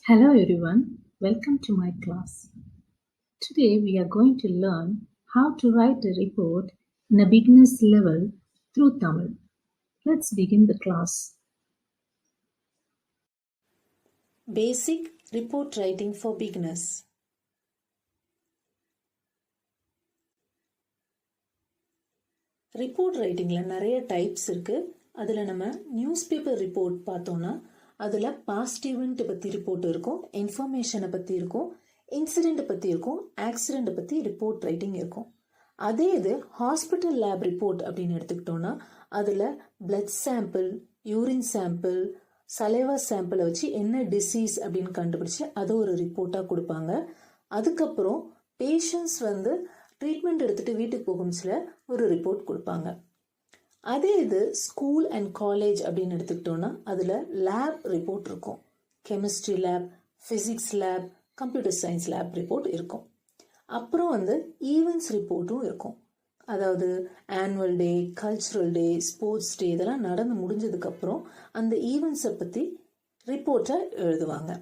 Hello everyone, welcome to my class. Today we are going to learn how to write a report in a beginner's level through Tamil. Let's begin the class. Basic report writing for beginners. Report ரைட்டிங்கில் நிறைய types இருக்குது. அதில் நம்ம news paper report பார்த்தோன்னா அதில் past ஈவெண்ட்டை பற்றி report இருக்கும், இன்ஃபர்மேஷனை பற்றி இருக்கும், இன்சிடெண்ட்டை பற்றி இருக்கும், ஆக்சிடெண்ட்டை பற்றி ரிப்போர்ட் ரைட்டிங் இருக்கும். அதே இது ஹாஸ்பிட்டல் லேப் ரிப்போர்ட் அப்படின்னு எடுத்துக்கிட்டோன்னா அதில் blood sample, urine sample, saliva சாம்பிளை வச்சு என்ன டிசீஸ் அப்படின்னு கண்டுபிடிச்சு அதை ஒரு ரிப்போர்ட்டாக கொடுப்பாங்க. அதுக்கப்புறம் பேஷண்ட்ஸ் ட்ரீட்மெண்ட் எடுத்துகிட்டு வீட்டுக்கு போகும்ல ஒரு ரிப்போர்ட் கொடுப்பாங்க. அதே இது ஸ்கூல் அண்ட் காலேஜ் அப்படின்னு எடுத்துக்கிட்டோன்னா அதில் லேப் ரிப்போர்ட் இருக்கும். Chemistry lab, physics lab, computer science lab report இருக்கும். அப்புறம் ஈவெண்ட்ஸ் ரிப்போர்ட்டும் இருக்கும். அதாவது ஆனுவல் டே, கல்ச்சுரல் டே, ஸ்போர்ட்ஸ் டே இதெல்லாம் நடந்து முடிஞ்சதுக்கப்புறம் அந்த ஈவெண்ட்ஸை பற்றி ரிப்போர்ட்டை எழுதுவாங்க.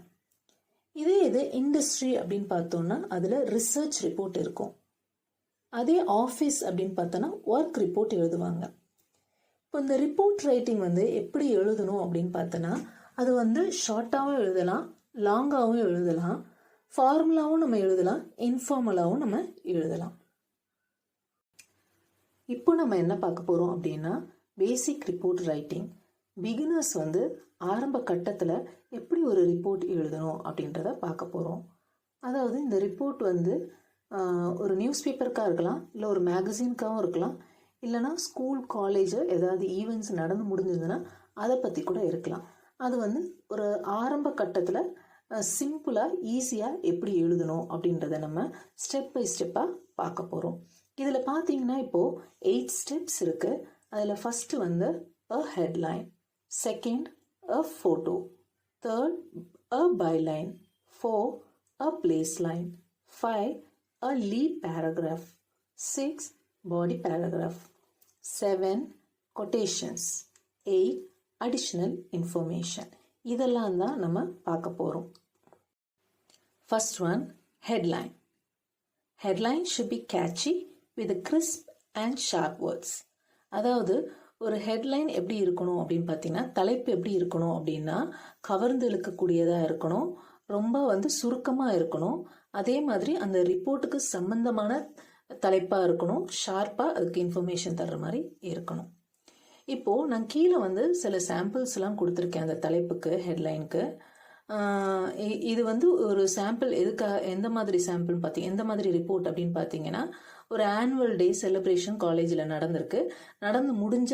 இதே இது இண்டஸ்ட்ரி அப்படின்னு பார்த்தோன்னா அதில் ரிசர்ச் ரிப்போர்ட் இருக்கும். அதே ஆஃபீஸ் அப்படின்னு பார்த்தோன்னா ஒர்க் ரிப்போர்ட் எழுதுவாங்க. இப்போ இந்த ரிப்போர்ட் ரைட்டிங் எப்படி எழுதணும் அப்படின்னு பார்த்தோன்னா அது ஷார்ட்டாகவும் எழுதலாம், லாங்காகவும் எழுதலாம், ஃபார்முலாவும் நம்ம எழுதலாம், இன்ஃபார்மலாகவும் நம்ம எழுதலாம். இப்போ நம்ம என்ன பார்க்க போகிறோம் அப்படின்னா பேசிக் ரிப்போர்ட் ரைட்டிங். பிகினர்ஸ் ஆரம்ப கட்டத்தில் எப்படி ஒரு ரிப்போர்ட் எழுதணும் அப்படின்றத பார்க்க போகிறோம். அதாவது இந்த ரிப்போர்ட் ஒரு நியூஸ் பேப்பருக்காக இருக்கலாம், இல்லை ஒரு மேகசின்காகவும் இருக்கலாம், இல்லைனா ஸ்கூல் காலேஜ் ஏதாவது ஈவெண்ட்ஸ் நடந்து முடிஞ்சதுன்னா அதை பற்றி கூட இருக்கலாம். அது ஒரு ஆரம்ப கட்டத்தில் சிம்பிளாக ஈஸியாக எப்படி எழுதணும் அப்படின்றத நம்ம ஸ்டெப் பை ஸ்டெப்பாக பார்க்க போகிறோம். இதில் பார்த்தீங்கன்னா இப்போது 8 ஸ்டெப்ஸ் இருக்குது. அதில் first a headline, second a photo, third a பைலைன், 4 a place line, 5 a lead paragraph, 6 body paragraph, 7 quotations, 8 additional information. இதெல்லாம் தான் நம்ம பார்க்க போகிறோம். First one, headline. Headline should be catchy with a crisp and sharp words. அதாவது ஒரு headline எப்படி இருக்கணும் அப்படின்னு பார்த்தீங்கன்னா தலைப்பு எப்படி இருக்கணும் அப்படின்னா கவர்ந்து இழுக்கக்கூடியதாக இருக்கணும், ரொம்ப சுருக்கமாக இருக்கணும், அதே மாதிரி அந்த ரிப்போர்ட்டுக்கு சம்பந்தமான தலைப்பாக இருக்கணும், ஷார்ப்பாக அதுக்கு இன்ஃபர்மேஷன் தர்ற மாதிரி இருக்கணும். இப்போது நான் கீழே சில சாம்பிள்ஸ்லாம் கொடுத்துருக்கேன் அந்த தலைப்புக்கு, ஹெட்லைனுக்கு. இது ஒரு சாம்பிள் எந்த மாதிரி சாம்பிள் எந்த மாதிரி ரிப்போர்ட் அப்படின்னு பார்த்தீங்கன்னா ஒரு ஆனுவல் டே செலிப்ரேஷன் காலேஜில் நடந்து முடிஞ்ச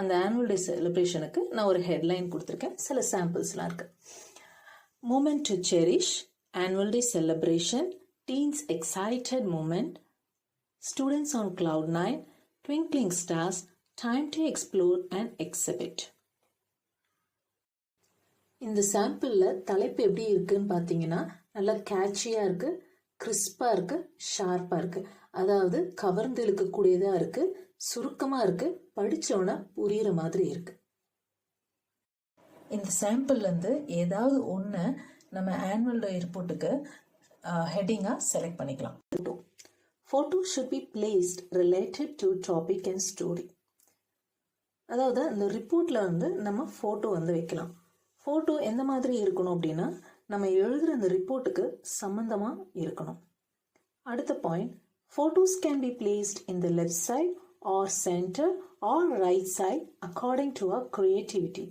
அந்த ஆனுவல் டே செலிப்ரேஷனுக்கு நான் ஒரு ஹெட்லைன் கொடுத்துருக்கேன். சில சாம்பிள்ஸ்லாம் இருக்குது. Moment to cherish, annual day celebration, teens excited moment, students on cloud 9, twinkling stars, time to explore and exhibit. இந்த சாம்பிளில் தலைப்பு எப்படி இருக்குன்னு பார்த்தீங்கன்னா நல்லா கேட்சியாக இருக்குது, கிறிஸ்பாக இருக்குது, ஷார்ப்பாக இருக்குது. அதாவது கவர்ந்து இழுக்கக்கூடியதாக இருக்குது, சுருக்கமாக இருக்குது, படித்தோன்னா புரிகிற மாதிரி இருக்குது. இந்த சாம்பிள்லேருந்து ஏதாவது ஒன்று நம்ம ஆனுவல் டே ரிப்போர்ட்டுக்கு ஹெட்டிங்காக செலக்ட் பண்ணிக்கலாம். Photo should be placed related to topic and story. அதாவது அந்த ரிப்போர்ட்டில் நம்ம ஃபோட்டோ வைக்கலாம். ஃபோட்டோ எந்த மாதிரி இருக்கணும் அப்படின்னா நம்ம எழுதுகிற அந்த ரிப்போர்ட்டுக்கு சம்மந்தமாக இருக்கணும். அடுத்த point, photos can be placed in the left side or centre or right side according to our creativity.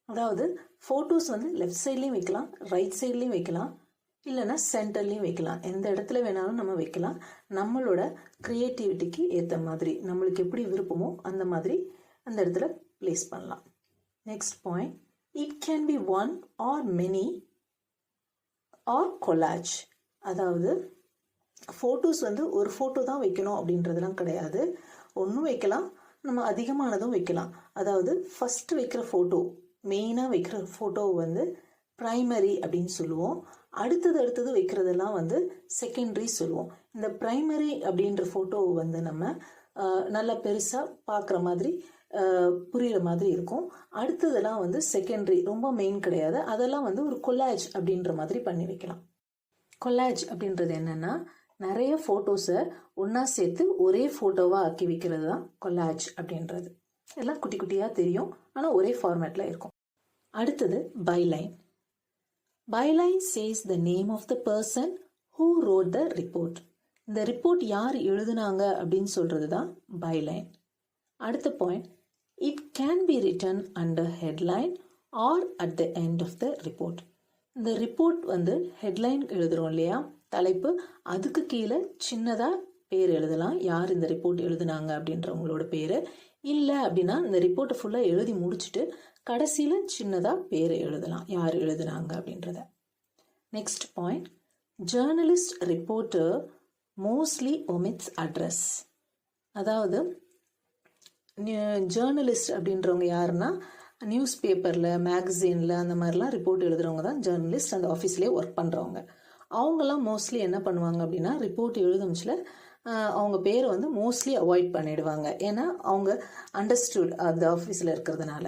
அதாவது ஃபோட்டோஸ் லெஃப்ட் சைட்லேயும் வைக்கலாம், ரைட் சைட்லேயும் வைக்கலாம், இல்லைன்னா சென்டர்லேயும் வைக்கலாம். எந்த இடத்துல வேணாலும் நம்ம வைக்கலாம். நம்மளோட க்ரியேட்டிவிட்டிக்கு ஏற்ற மாதிரி நம்மளுக்கு எப்படி விருப்பமோ அந்த மாதிரி அந்த இடத்துல பிளேஸ் பண்ணலாம். Next point, it can B one are many R collage. அதாவது ஃபோட்டோஸ் ஒரு ஃபோட்டோ தான் வைக்கணும் அப்படின்றதெல்லாம் கிடையாது. ஒன்றும் வைக்கலாம், நம்ம அதிகமானதும் வைக்கலாம். அதாவது ஃபஸ்ட்டு வைக்கிற ஃபோட்டோ, மெயினாக வைக்கிற ஃபோட்டோவை ப்ரைமரி அப்படின்னு சொல்லுவோம். அடுத்தது வைக்கிறதெல்லாம் செகண்டரி சொல்லுவோம். இந்த ப்ரைமரி அப்படின்ற ஃபோட்டோவை நம்ம நல்லா பெருசாக பார்க்குற மாதிரி புரிகிற மாதிரி இருக்கும். அடுத்ததெல்லாம் வந்து செகண்டரி, ரொம்ப மெயின் கிடையாது. அதெல்லாம் வந்து ஒரு கொலாஜ் அப்படின்ற மாதிரி பண்ணி வைக்கலாம். கொலாஜ் அப்படின்றது என்னென்னா, நிறைய ஃபோட்டோஸை ஒன்றா சேர்த்து ஒரே ஃபோட்டோவாக ஆக்கி வைக்கிறது தான் கொலாஜ் அப்படின்றது. எல்லாம் குட்டி குட்டியாக தெரியும், ஆனால் ஒரே ஃபார்மேட்டில் இருக்கும். அடுத்தது byline. Byline says the name of the person who wrote the report. இந்த ரிப்போர்ட் யார் எழுதுனாங்க அப்படின்னு சொல்கிறது தான் பைலைன். அடுத்த point, it can be written under headline or at the end of the report. இந்த ரிப்போர்ட் வந்து ஹெட்லைன் எழுதுகிறோம் இல்லையா, தலைப்பு, அதுக்கு கீழே சின்னதாக பேர் எழுதலாம், யார் இந்த ரிப்போர்ட் எழுதுனாங்க அப்படின்றவங்களோட பேர். இல்லை அப்படின்னா இந்த ரிப்போர்ட்டை ஃபுல்லாக எழுதி முடிச்சுட்டு கடைசியில் சின்னதாக பேர் எழுதலாம், யார் எழுதுனாங்க அப்படின்றத. Next point, journalist reporter mostly omits address. அதாவது ஜேர்னலிஸ்ட் அப்படின்றவங்க யாருன்னா, நியூஸ் பேப்பரில், மேகசினில் அந்த மாதிரிலாம் ரிப்போர்ட் எழுதுகிறவங்க தான் ஜேர்னலிஸ்ட். அந்த ஆஃபீஸ்லேயே ஒர்க் பண்ணுறவங்க. அவங்கெல்லாம் மோஸ்ட்லி என்ன பண்ணுவாங்க அப்படின்னா, ரிப்போர்ட் எழுதுமிச்சில் அவங்க பேரை வந்து மோஸ்ட்லி அவாய்ட் பண்ணிடுவாங்க. ஏன்னா அவங்க அண்டர்ஸ்டுட் அந்த ஆஃபீஸில் இருக்கிறதுனால.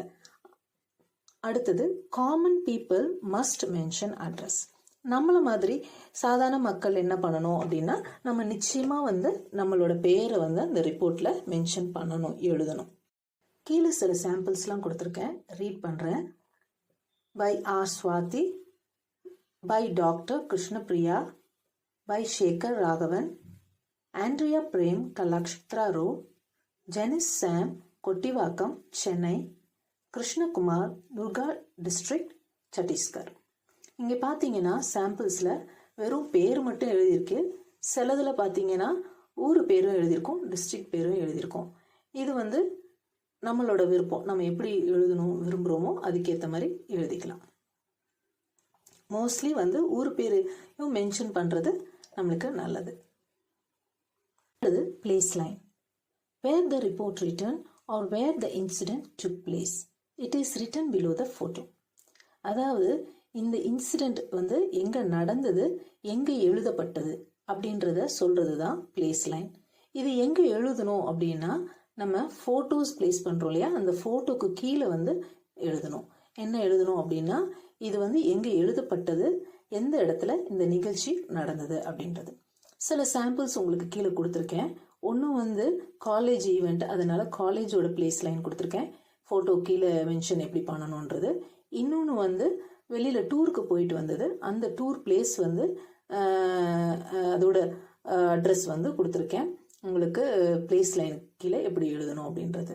அடுத்தது, common people must mention address. நம்மளை மாதிரி சாதாரண மக்கள் என்ன பண்ணணும் அப்படின்னா, நம்ம நிச்சயமாக வந்து நம்மளோட பேரை வந்து அந்த ரிப்போர்ட்டில் மென்ஷன் பண்ணணும், எழுதணும். கீழே சில சாம்பிள்ஸ்லாம் கொடுத்துருக்கேன், ரீட் பண்ணுறேன். By R Swathi, by doctor Krishnapriya, by Sekar Raghavan, Andrea Prem Kalakshetra row, ஜெனிஸ் சாம் கொட்டிவாக்கம் சென்னை, கிருஷ்ணகுமார் துர்கா டிஸ்ட்ரிக்ட் சத்தீஸ்கர். இங்கே பார்த்தீங்கன்னா சாம்பிள்ஸில் வெறும் பேர் மட்டும் எழுதியிருக்கு. சிலதில் பார்த்தீங்கன்னா ஊர் பேரும் எழுதியிருக்கோம், டிஸ்ட்ரிக்ட் பேரும் எழுதியிருக்கோம். இது வந்து நம்மளோட விருப்பம், நம்ம எப்படி எழுதணும் விரும்புகிறோமோ அதுக்கேற்ற மாதிரி எழுதிக்கலாம். மோஸ்ட்லி வந்து ஊர் பேரையும் மென்ஷன் பண்ணுறது நம்மளுக்கு நல்லது. அடுத்தது place line. Where the report written or where the incident took place, it is written below the photo. அதாவது இந்த இன்சிடெண்ட் வந்து எங்கே நடந்தது, எங்கே எழுதப்பட்டது அப்படின்றத சொல்கிறது தான் பிளேஸ் லைன். இது எங்கே எழுதணும் அப்படின்னா, நம்ம ஃபோட்டோஸ் பிளேஸ் பண்ணுறோம் இல்லையா, அந்த ஃபோட்டோக்கு கீழே வந்து எழுதணும். என்ன எழுதணும் அப்படின்னா, இது வந்து எங்கே எழுதப்பட்டது, எந்த இடத்துல இந்த நிகழ்ச்சி நடந்தது அப்படின்றது. சில சாம்பிள்ஸ் உங்களுக்கு கீழே கொடுத்துருக்கேன். ஒன்று வந்து காலேஜ் ஈவெண்ட், அதனால காலேஜோட பிளேஸ் லைன் கொடுத்துருக்கேன், ஃபோட்டோ கீழே மென்ஷன் எப்படி பண்ணணுன்றது. இன்னொன்று வந்து வெளியில் டூருக்கு போயிட்டு வந்தது, அந்த டூர் பிளேஸ் வந்து அதோட அட்ரஸ் வந்து கொடுத்துருக்கேன். உங்களுக்கு பிளேஸ் லைன் கீழே எப்படி எழுதணும் அப்படின்றது.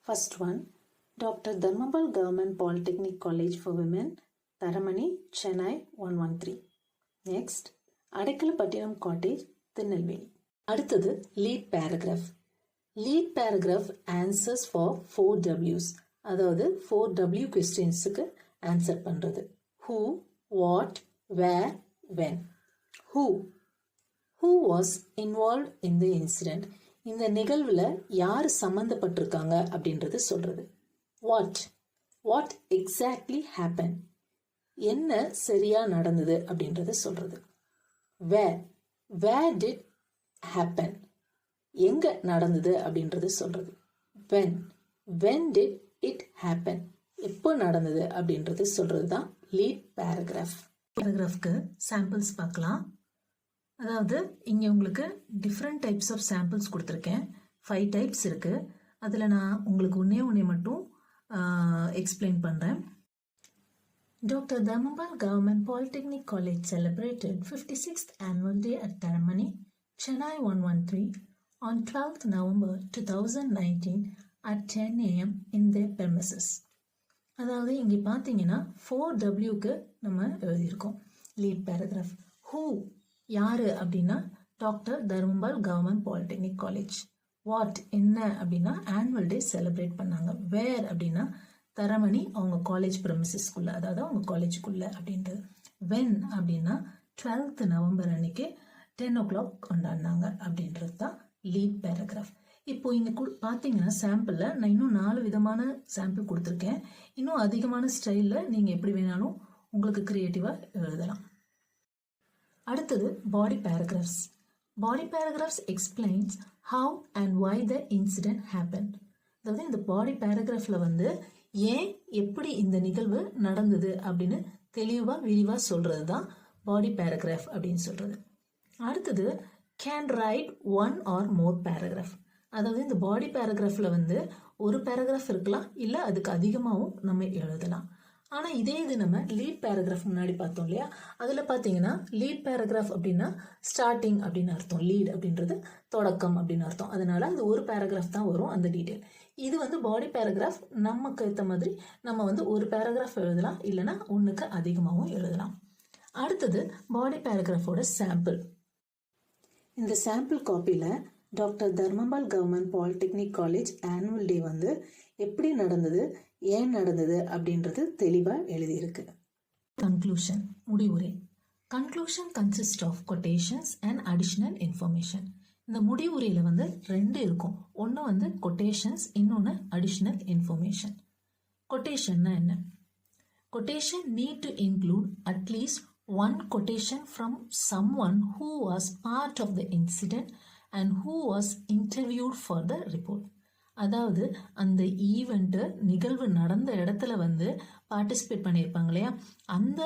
First one, doctor Dharmapal government polytechnic college for women, Taramani, Chennai 113. Next, Adaikalapattinam cottage, Tirunelveli. அடுத்தது lead paragraph. Lead paragraph answers for 4 W's, அதாவது 4 W கொஸ்டின்ஸுக்கு ஆன்சர் பண்ணுறது. Who, what, where, when. Who was involve in the incident, இந்த நிகழ்வில் யார் சம்மந்தப்பட்டிருக்காங்க அப்படின்றது சொல்கிறது. வாட் எக்ஸாக்ட்லி ஹேப்பன், என்ன சரியா நடந்தது அப்படின்றத சொல்கிறது. வேர் டிட் ஹேப்பன், எங்கே நடந்தது அப்படின்றது சொல்கிறது. வென் டிட் இட் ஹேப்பன், எப்போ நடந்தது அப்படின்றது சொல்கிறது தான் லீட் பேராகிராஃப். பேராகிராஃப்க்கு சாம்பிள்ஸ் பார்க்கலாம். அதாவது இங்கே உங்களுக்கு டிஃப்ரெண்ட் டைப்ஸ் ஆஃப் சாம்பிள்ஸ் கொடுத்துருக்கேன். 5 டைப்ஸ் இருக்குது. அதில் நான் உங்களுக்கு ஒன்றே மட்டும் எக்ஸ்பிளைன் பண்ணுறேன். Doctor Dharmapal government polytechnic college celebrated 56th annual day at Taramani, Chennai 113 on 12th November 2019 at 10 a.m. in their premises. அதாவது இங்கே பார்த்தீங்கன்னா 4 Wக்கு நம்ம எழுதியிருக்கோம் லீட் பேராகிராஃப். ஹூ யார் அப்படின்னா doctor Dharmapal government polytechnic college. What என்ன அப்படின்னா ஆனுவல் டே செலிப்ரேட் பண்ணாங்க. வேர் அப்படின்னா தரமணி அவங்க காலேஜ் ப்ரெமிசஸ்குள்ளே, அதாவது அவங்க காலேஜுக்குள்ளே அப்படின்றது. வென் அப்படின்னா 12th நவம்பர் அன்னைக்கு 10 o'clock கொண்டாடினாங்க அப்படின்றது தான் லீட் பேராகிராஃப். இப்போ இங்கே பார்த்தீங்கன்னா சாம்பிளில் நான் இன்னும் 4 விதமான சாம்பிள் கொடுத்துருக்கேன். இன்னும் அதிகமான ஸ்டைலில் நீங்கள் எப்படி வேணாலும் உங்களுக்கு க்ரியேட்டிவாக எழுதலாம். அடுத்தது பாடி paragraphs. Body paragraphs explains how and why the incident happened. அதாவது இந்த பாடி பேராகிராஃபில் வந்து ஏன் எப்படி இந்த நிகழ்வு நடந்தது அப்படின்னு தெளிவாக விரிவாக சொல்கிறது தான் பாடி பேராகிராஃப் அப்படின்னு சொல்கிறது. அடுத்தது can write one or more paragraph. அதாவது இந்த பாடி பேராகிராஃபில் வந்து ஒரு பேராகிராஃப் இருக்கலாம், இல்லை அதுக்கு அதிகமாகவும் நம்ம எழுதலாம். ஆனால் இதே இது நம்ம லீட் பேராகிராஃப் முன்னாடி பார்த்தோம் இல்லையா, அதில் பார்த்தீங்கன்னா லீட் பேராகிராஃப் அப்படின்னா ஸ்டார்டிங் அப்படின்னு அர்த்தம், லீட் அப்படின்றது தொடக்கம் அப்படின்னு அர்த்தம். அதனால அது ஒரு பேராகிராஃப் தான் வரும் அந்த டீட்டெயில். இது வந்து பாடி பேராகிராஃப், நமக்கு ஏற்ற மாதிரி நம்ம வந்து ஒரு பேராகிராஃப் எழுதலாம், இல்லைன்னா ஒன்றுக்கு அதிகமாகவும் எழுதலாம். அடுத்தது பாடி பேராகிராஃபோட சாம்பிள். இந்த சாம்பிள் காப்பியில் doctor Dharmapal government polytechnic college annual day வந்து எப்படி நடந்தது, ஏன் நடந்தது அப்படின்றது தெளிவாக எழுதியிருக்கு. கன்க்ளூஷன், முடிவுரை. Conclusion consist of quotations and additional information. இந்த முடிவுரையில் வந்து 2 இருக்கும். ஒன்று வந்து கொட்டேஷன்ஸ், இன்னொன்று அடிஷ்னல் இன்ஃபர்மேஷன். கொட்டேஷன்னா என்ன? Quotation need to include at least one quotation from someone who was part of the incident and who was interviewed for the report. அதாவது அந்த ஈவெண்ட்டு, நிகழ்வு நடந்த இடத்துல வந்து பார்ட்டிசிபேட் பண்ணியிருப்பாங்க இல்லையா, அந்த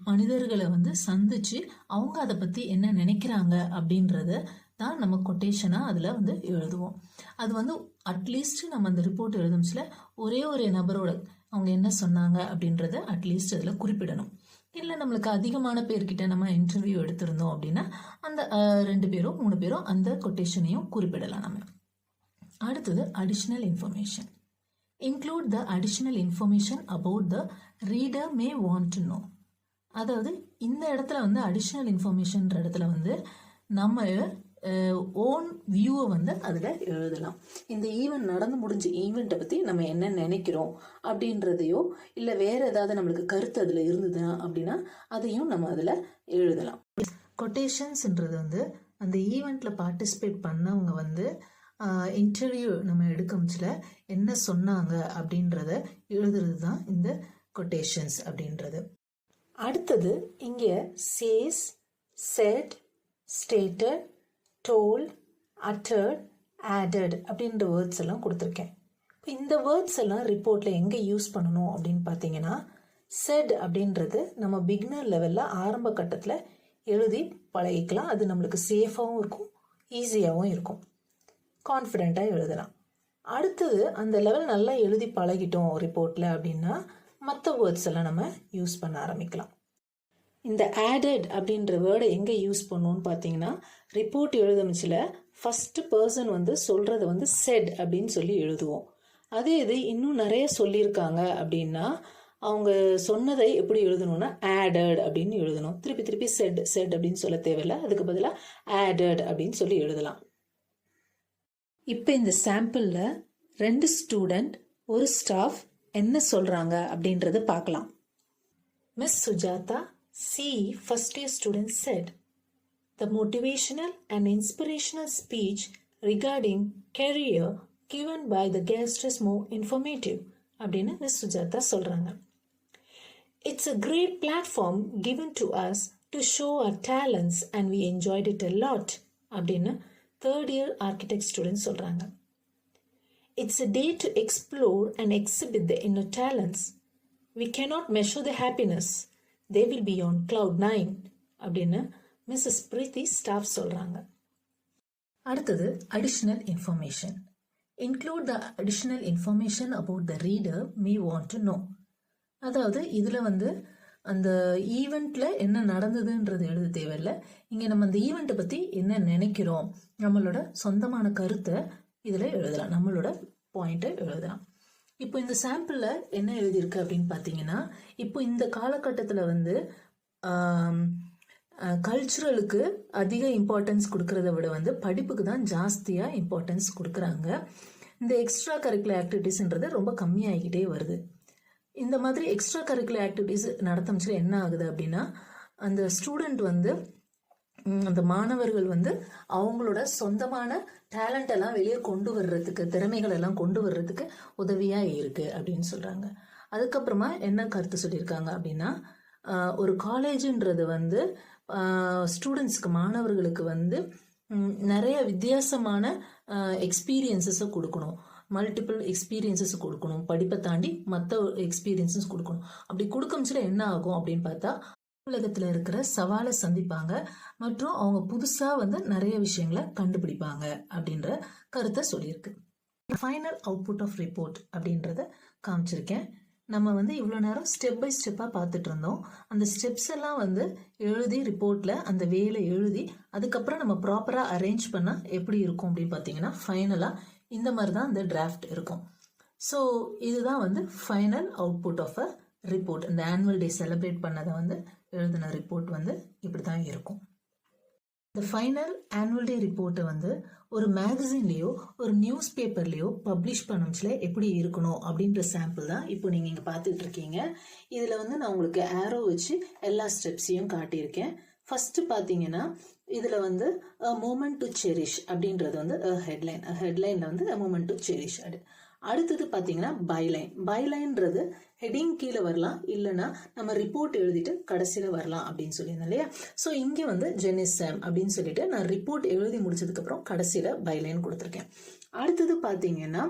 மனிதர்களை வந்து சந்திச்சு அவங்க அதை பற்றி என்ன நினைக்கிறாங்க அப்படின்றத தான் நம்ம கொட்டேஷனாக அதில் வந்து எழுதுவோம். அது வந்து அட்லீஸ்ட் நம்ம அந்த ரிப்போர்ட் எழுதும்ச்சில் ஒரே நபரோட அவங்க என்ன சொன்னாங்க அப்படின்றத அட்லீஸ்ட் அதில் குறிப்பிடணும். இல்லை நம்மளுக்கு அதிகமான பேர்கிட்ட நம்ம இன்டர்வியூ எடுத்திருந்தோம் அப்படின்னா அந்த 2 பேரோ 3 பேரோ அந்த கொட்டேஷனையும் குறிப்பிடலாம் நம்ம. அடுத்தது additional information. Include the additional information about the reader May want to know. அதாவது இந்த இடத்துல வந்து அடிஷ்னல் இன்ஃபர்மேஷன்ற இடத்துல வந்து நம்ம ஓன் வியூவை வந்து அதில் எழுதலாம். இந்த ஈவெண்ட் நடந்து முடிஞ்ச ஈவெண்ட்டை பற்றி நம்ம என்ன நினைக்கிறோம் அப்படின்றதையோ, இல்லை வேறு ஏதாவது நம்மளுக்கு கருத்து அதில் இருந்ததுன்னா அப்படின்னா அதையும் நம்ம அதில் எழுதலாம். கொட்டேஷன்ஸ்ன்றது வந்து அந்த ஈவெண்ட்டில் பார்ட்டிசிபேட் பண்ணவங்க வந்து இன்டர்வியூ நம்ம எடுக்கமுச்சில் என்ன சொன்னாங்க அப்படின்றத எழுதுறது தான் இந்த கொட்டேஷன்ஸ் அப்படின்றது. அடுத்தது இங்கே says, said, stated, told, uttered, added அப்படின்ற வேர்ட்ஸ் எல்லாம் கொடுத்துருக்கேன். இப்போ இந்த வேர்ட்ஸ் எல்லாம் ரிப்போர்ட்டில் எங்கே யூஸ் பண்ணணும் அப்படின்னு பார்த்தீங்கன்னா, செட் அப்படின்றது நம்ம பிகினர் லெவலில் ஆரம்ப கட்டத்தில் எழுதி பழகிக்கலாம். அது நம்மளுக்கு சேஃபாகவும் இருக்கும், ஈஸியாகவும் இருக்கும், கான்ஃபிடெண்ட்டாக எழுதலாம். அடுத்தது அந்த லெவல் நல்லா எழுதி பழகிட்டோம் ரிப்போர்ட்டில் அப்படின்னா மற்ற வேர்ட்ஸ் எல்லாம் நம்ம யூஸ் பண்ண ஆரம்பிக்கலாம். இந்த ஆடட் அப்படின்ற வேர்டை எங்கே யூஸ் பண்ணணும்னு பார்த்தீங்கன்னா, ரிப்போர்ட் எழுதமிச்சில் ஃபஸ்ட்டு பர்சன் வந்து சொல்கிறத வந்து செட் அப்படின்னு சொல்லி எழுதுவோம். அதே இது இன்னும் நிறைய சொல்லியிருக்காங்க அப்படின்னா அவங்க சொன்னதை எப்படி எழுதணும்னா ஆடட் அப்படின்னு எழுதணும். திருப்பி செட் அப்படின்னு சொல்ல தேவையில்லை, அதுக்கு பதிலாக ஆடட் அப்படின்னு சொல்லி எழுதலாம். இப்போ இந்த சாம்பிளில் 2 ஸ்டூடெண்ட் 1 ஸ்டாஃப் என்ன சொல்கிறாங்க அப்படின்றத பார்க்கலாம். Miss Sujatha, CE first year student said, the motivational and inspirational speech regarding career given by the guest is more informative அப்படின்னு மிஸ் சுஜாதா சொல்கிறாங்க. It's a great platform given to us to show our talents and we enjoyed it a lot அப்படின்னு 3rd year architect student சொல்கிறாங்க. It's a day to explore and exhibit the inner talents. We cannot measure the happiness. They will be on cloud 9 அப்படின்னு Mrs பிரீத்தி staff சொல்கிறாங்க. அடுத்தது additional information. Include the additional information about the reader May want to know. அதாவது இதில் வந்து அந்த ஈவெண்ட்டில் என்ன நடந்ததுன்றது எழுத தேவையில்லை. இங்கே நம்ம அந்த ஈவெண்ட்டை பற்றி என்ன நினைக்கிறோம், நம்மளோட சொந்தமான கருத்தை இதில் எழுதலாம், நம்மளோட பாயிண்ட்டை எழுதலாம். இப்போ இந்த சாம்பிளில் என்ன எழுதியிருக்கு அப்படின்னு பார்த்தீங்கன்னா, இப்போ இந்த காலகட்டத்தில் வந்து கல்ச்சுரலுக்கு அதிக இம்பார்ட்டன்ஸ் கொடுக்கறத விட வந்து படிப்புக்கு தான் ஜாஸ்தியாக இம்பார்ட்டன்ஸ் கொடுக்குறாங்க. இந்த எக்ஸ்ட்ரா கரிக்குலர் ஆக்டிவிட்டீஸ்ன்றது ரொம்ப கம்மியாகிக்கிட்டே வருது. இந்த மாதிரி எக்ஸ்ட்ரா கரிக்குலர் ஆக்டிவிட்டீஸ் நடத்தமிச்சு என்ன ஆகுது அப்படின்னா, அந்த ஸ்டூடெண்ட் வந்து அந்த மாணவர்கள் வந்து அவங்களோட சொந்தமான டேலண்ட் எல்லாம் வெளியே கொண்டு வர்றதுக்கு, திறமைகள் எல்லாம் கொண்டு வர்றதுக்கு உதவியாக இருக்குது அப்படின்னு சொல்கிறாங்க. அதுக்கப்புறமா என்ன கருத்து சொல்லியிருக்காங்க அப்படின்னா, ஒரு காலேஜுன்றது வந்து ஸ்டூடெண்ட்ஸ்க்கு, மாணவர்களுக்கு வந்து நிறைய வித்தியாசமான எக்ஸ்பீரியன்ஸஸை கொடுக்கணும். மல்டிபிள் எக்ஸ்பீரியன்சஸ் கொடுக்கணும், படிப்பை தாண்டி மற்ற எக்ஸ்பீரியன்சஸ் கொடுக்கணும். அப்படி கொடுக்கமிச்சில் என்ன ஆகும் அப்படின்னு பார்த்தா உலகத்தில் இருக்கிற சவாலை சந்திப்பாங்க மற்றும் அவங்க புதுசாக நிறைய விஷயங்களை கண்டுபிடிப்பாங்க அப்படின்ற கருத்தை சொல்லியிருக்கு. ஃபைனல் அவுட்புட் ஆஃப் ரிப்போர்ட் அப்படின்றத காமிச்சிருக்கேன். நம்ம இவ்வளோ நேரம் ஸ்டெப் பை ஸ்டெப்பாக பார்த்துட்டு இருந்தோம். அந்த ஸ்டெப்ஸ் எல்லாம் எழுதி ரிப்போர்ட்டில் அந்த வேலை எழுதி அதுக்கப்புறம் நம்ம ப்ராப்பராக அரேஞ்ச் பண்ணால் எப்படி இருக்கும் அப்படின்னு பார்த்தீங்கன்னா ஃபைனலாக இந்த மாதிரி தான் அந்த டிராஃப்ட் இருக்கும். ஸோ இதுதான் final output of a report. இந்த ஆனுவல் டே செலிப்ரேட் பண்ணதை எழுதின ரிப்போர்ட் இப்படி தான் இருக்கும். இந்த ஃபைனல் ஆனுவல் டே ரிப்போர்ட்டை ஒரு மேகசின்லேயோ ஒரு நியூஸ் பேப்பர்லேயோ பப்ளிஷ் பண்ணச்சுல எப்படி இருக்கணும் அப்படின்ற சாம்பிள் தான் இப்போ நீங்கள் இங்கே பார்த்துட்டு இருக்கீங்க. இதில் நான் உங்களுக்கு ஆரோ வச்சு எல்லா ஸ்டெப்ஸையும் காட்டியிருக்கேன். ஃபஸ்ட்டு பார்த்தீங்கன்னா இதில் மூமெண்ட் டு செரிஷ் அப்படின்றது ஹெட்லைன். ஹெட்லைனில் மூமெண்ட் டு செரிஷ். அடுத்தது பார்த்தீங்கன்னா பைலைன். பைலைன்றது ஹெட்டிங் கீழே வரலாம், இல்லைன்னா நம்ம ரிப்போர்ட் எழுதிட்டு கடைசியில் வரலாம் அப்படின்னு சொல்லியிருந்தேன் இல்லையா. ஸோ இங்கே ஜெனிஸ் சாம் அப்படின்னு சொல்லிட்டு நான் ரிப்போர்ட் எழுதி முடிச்சதுக்கப்புறம் கடைசியில் பைலைன் கொடுத்துருக்கேன். அடுத்தது பார்த்தீங்கன்னா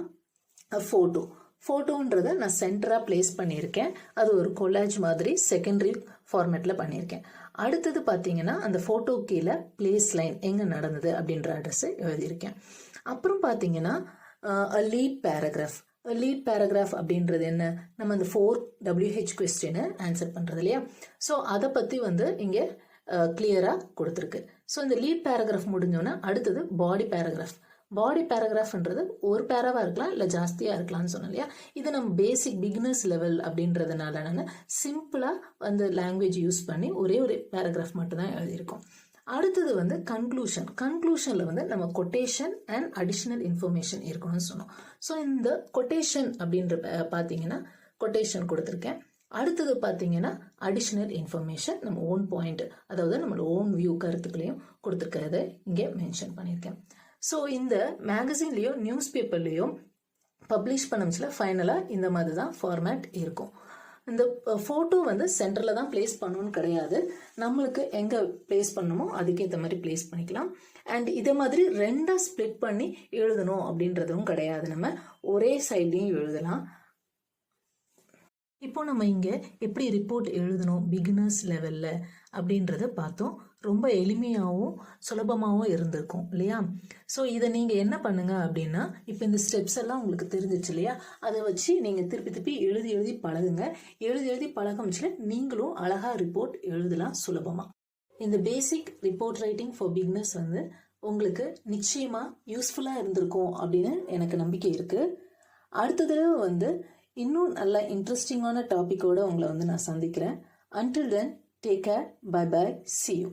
ஃபோட்டோ. ஃபோட்டோன்றதை நான் சென்டராக பிளேஸ் பண்ணியிருக்கேன். அது ஒரு கொலாஜ் மாதிரி செகண்டரி ஃபார்மேட்டில் பண்ணியிருக்கேன். அடுத்தது பார்த்தீங்கன்னா அந்த ஃபோட்டோ கீழே பிளேஸ் லைன் எங்கே நடந்தது அப்படின்ற அட்ரஸை எழுதியிருக்கேன். அப்புறம் பார்த்தீங்கன்னா லீட் பேராகிராஃப். லீட் பேராகிராஃப் அப்படின்றது என்ன, நம்ம அந்த 4WH கொஸ்டினை ஆன்சர் பண்ணுறது இல்லையா. ஸோ அதை பற்றி இங்கே கிளியராக கொடுத்துருக்கு. ஸோ இந்த லீட் பேராகிராஃப் முடிஞ்சோன்னா அடுத்தது பாடி பேராகிராஃப். பாடி பேராகிராஃப்ன்றது ஒரு பேராவாக இருக்கலாம், இல்லை ஜாஸ்தியாக இருக்கலாம்னு சொன்னேன் இல்லையா. இது நம்ம பேசிக் பிகினர்ஸ் லெவல் அப்படின்றதுனால நான் சிம்பிளாக லாங்குவேஜ் யூஸ் பண்ணி ஒரே ஒரு பேராகிராஃப் மட்டும் தான் எழுதியிருக்கோம். அடுத்தது கன்க்ளூஷன். கன்க்ளூஷனில் நம்ம கொட்டேஷன் அண்ட் அடிஷ்னல் இன்ஃபர்மேஷன் இருக்கணும்னு சொன்னோம். ஸோ இந்த கொட்டேஷன் அப்படின்ற பார்த்தீங்கன்னா கொட்டேஷன் கொடுத்துருக்கேன். அடுத்தது பார்த்தீங்கன்னா அடிஷ்னல் இன்ஃபர்மேஷன், நம்ம ஓன் பாயிண்ட், அதாவது நம்மளோட ஓன் வியூ கருத்துக்களையும் கொடுத்துருக்கிறத இங்கே மென்ஷன் பண்ணியிருக்கேன். ஸோ இந்த மேகசின்லேயோ நியூஸ் பேப்பர்லேயோ பப்ளிஷ் பண்ணச்சுல ஃபைனலாக இந்த மாதிரி தான் ஃபார்மேட் இருக்கும். இந்த ஃபோட்டோ சென்டரில் தான் பிளேஸ் பண்ணணும்னு கிடையாது, நம்மளுக்கு எங்கே பிளேஸ் பண்ணணுமோ அதுக்கேற்ற மாதிரி பிளேஸ் பண்ணிக்கலாம். அண்ட் இதே மாதிரி ரெண்டாக ஸ்ப்ளிட் பண்ணி எழுதணும் அப்படின்றதும் கிடையாது, நம்ம ஒரே சைட்லேயும் எழுதலாம். இப்போ நம்ம இங்கே எப்படி ரிப்போர்ட் எழுதணும் பிகினர்ஸ் லெவலில் அப்படின்றத பார்த்தோம். ரொம்ப எளிமையாகவும் சுலபமாகவும் இருந்திருக்கும் இல்லையா. ஸோ இதை நீங்கள் என்ன பண்ணுங்க அப்படின்னா, இப்போ இந்த ஸ்டெப்ஸ் எல்லாம் உங்களுக்கு தெரிஞ்சிச்சு இல்லையா, அதை வச்சு நீங்கள் திருப்பி எழுதி எழுதி பழகுங்க. எழுதி பழகமிச்சில் நீங்களும் அழகாக ரிப்போர்ட் எழுதலாம் சுலபமாக. இந்த பேசிக் ரிப்போர்ட் ரைட்டிங் ஃபார் பிகினர்ஸ் உங்களுக்கு நிச்சயமாக யூஸ்ஃபுல்லாக இருந்திருக்கும் அப்படின்னு எனக்கு நம்பிக்கை இருக்குது. அடுத்த தடவை இன்னும் நல்ல இன்ட்ரெஸ்டிங்கான டாப்பிக்கோடு உங்களை நான் சந்திக்கிறேன். Until then, take care, bye bye, see you.